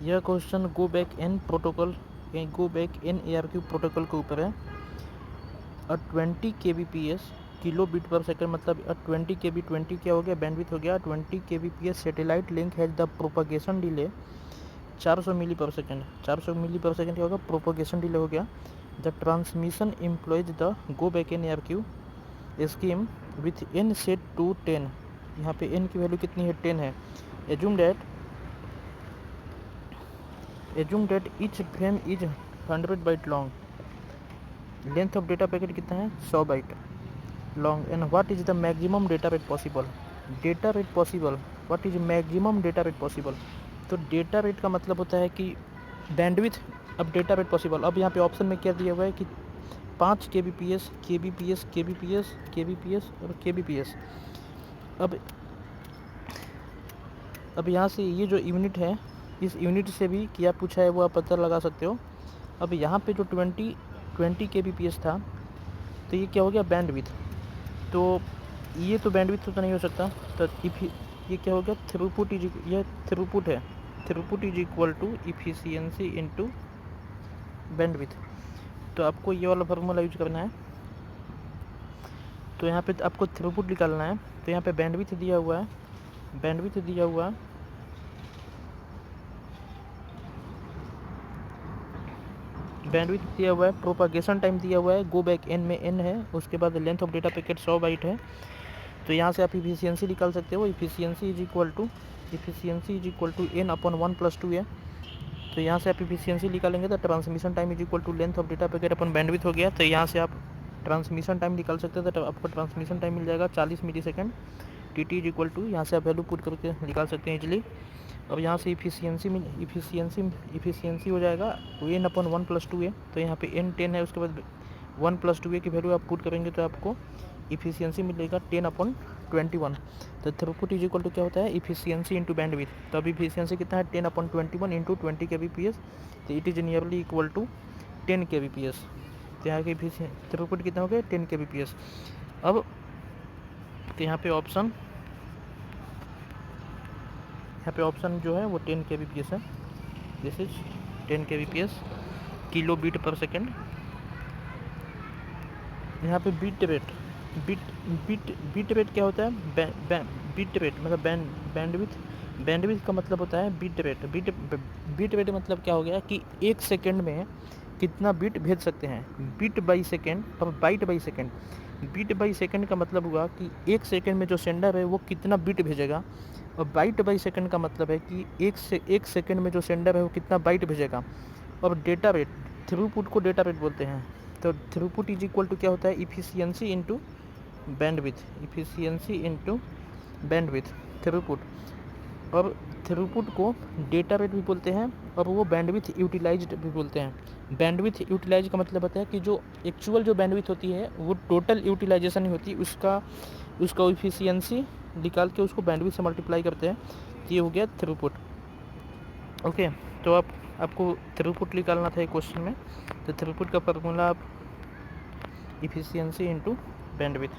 यह question go back N ARQ protocol के ऊपर है। 20 kbps kilo bit per second, मतलब 20 kb 20 क्या हो गया, बैंडविड्थ हो गया। 20 kbps satellite link has the propagation delay 400 मिली पर सेकंड। 400 मिली पर सेकंड क्या होगा, प्रोपगेशन डिले हो गया। The transmission employs the go back N ARQ scheme with N set to 10। यहाँ पे एन की वैल्यू कितनी है, 10 है। Assume that each frame is 100 byte long. Length of data packet कितना है, 100 byte long. And what is the maximum data rate possible. Data rate possible, what is maximum data rate possible. तो data rate का मतलब होता है कि bandwidth. अब data rate possible, अब यहाँ पे ऑप्शन में क्या दिया हुआ है कि 5 kbps, kbps, kbps, kbps और kbps। अब यहाँ से ये जो यूनिट है, इस यूनिट से भी क्या पूछा है वो आप पता लगा सकते हो। अब यहाँ पे जो 20 kbps था, तो ये क्या हो गया, बैंडविड्थ। तो ये तो बैंडविड्थ तो नहीं हो सकता, तो ये क्या हो गया, थ्रूपुट इज, यह थ्रूपुट है। Throughput is equal to efficiency into bandwidth. तो आपको ये वाला फार्मूला यूज करना है। तो यहाँ पे आपको थ्रूपुट निकालना है। तो यहाँ पे बैंडविड्थ दिया हुआ है, बैंडविड्थ दिया हुआ है प्रोपागेशन टाइम दिया हुआ है, गो बैक एन में एन है, उसके बाद length of data packet 100 byte है। तो यहाँ से आप इफिशियंसी निकाल सकते हो। Efficiency is equal to N upon 1+2 है। तो यहाँ से आप इफिशियंसी निकालेंगे तो transmission time is equal to length of data packet upon bandwidth हो गया। तो यहाँ से आप ट्रांसमिशन टाइम निकाल सकते हैं। तो आपको ट्रांसमिशन टाइम मिल जाएगा 40 millisecond. T T is equal to, यहाँ से आप वैल्यू पुट करके निकाल सकते हैं इजली। अब यहाँ से इफिशियंसी हो जाएगा एन अपॉन 1+2 है। तो यहाँ पे एन 10 है, उसके बाद 1+2 की वैल्यू आप पुट करेंगे तो आपको इफिशियंसी मिलेगा 10/21। तो थ्रूपुट इज इक्वल टू क्या होता है, इफिशियंसी इंटू बैंडविड्थ। तो अब इफिशियंसी कितना है, 10/21 इंटू 20 kbps। तो it is nearly equal to 10 kbps। तो यहाँ की थ्रूपुट कितना हो गया, 10 kbps। अब तो यहाँ पे ऑप्शन जो है वो 10 kbps है। This is 10 kbps kilo bit per second. यहाँ पे बीट रेट क्या होता है, बीट रेट मतलब बैंडविड्थ का मतलब होता है बीट रेट। बीट रेट मतलब क्या हो गया कि एक सेकेंड में कितना बीट भेज सकते हैं, बीट बाई सेकेंड और byte by second. Bit by second का मतलब हुआ कि एक सेकेंड में जो सेंडर है वो कितना बीट भेजेगा, और बाइट बाई सेकेंड का मतलब है कि एक सेकेंड में जो सेंडर है वो कितना बाइट भेजेगा। और डेटा रेट, थ्रूपुट को डेटा रेट बोलते हैं। तो थ्रूपुट इज इक्वल टू क्या होता है, इफिशियंसी इंटू बैंडविड्थ, थ्रूपुट। और थ्रूपुट को डेटा रेट भी बोलते हैं और वो बैंडविड्थ यूटिलाइज्ड भी बोलते हैं। बैंडविड्थ यूटिलाइज का मतलब होता है कि जो एक्चुअल जो बैंडविड्थ होती है वो टोटल यूटिलाइजेशन नहीं होती, उसका इफिशियंसी निकाल के उसको बैंडविड्थ से मल्टीप्लाई करते हैं। तो ये हो गया थ्रूपुट। ओके, तो आपको थ्रूपुट निकालना था एक क्वेश्चन में। तो थ्रूपुट का फार्मूला आप इफिशियंसी इंटू बैंडविड्थ।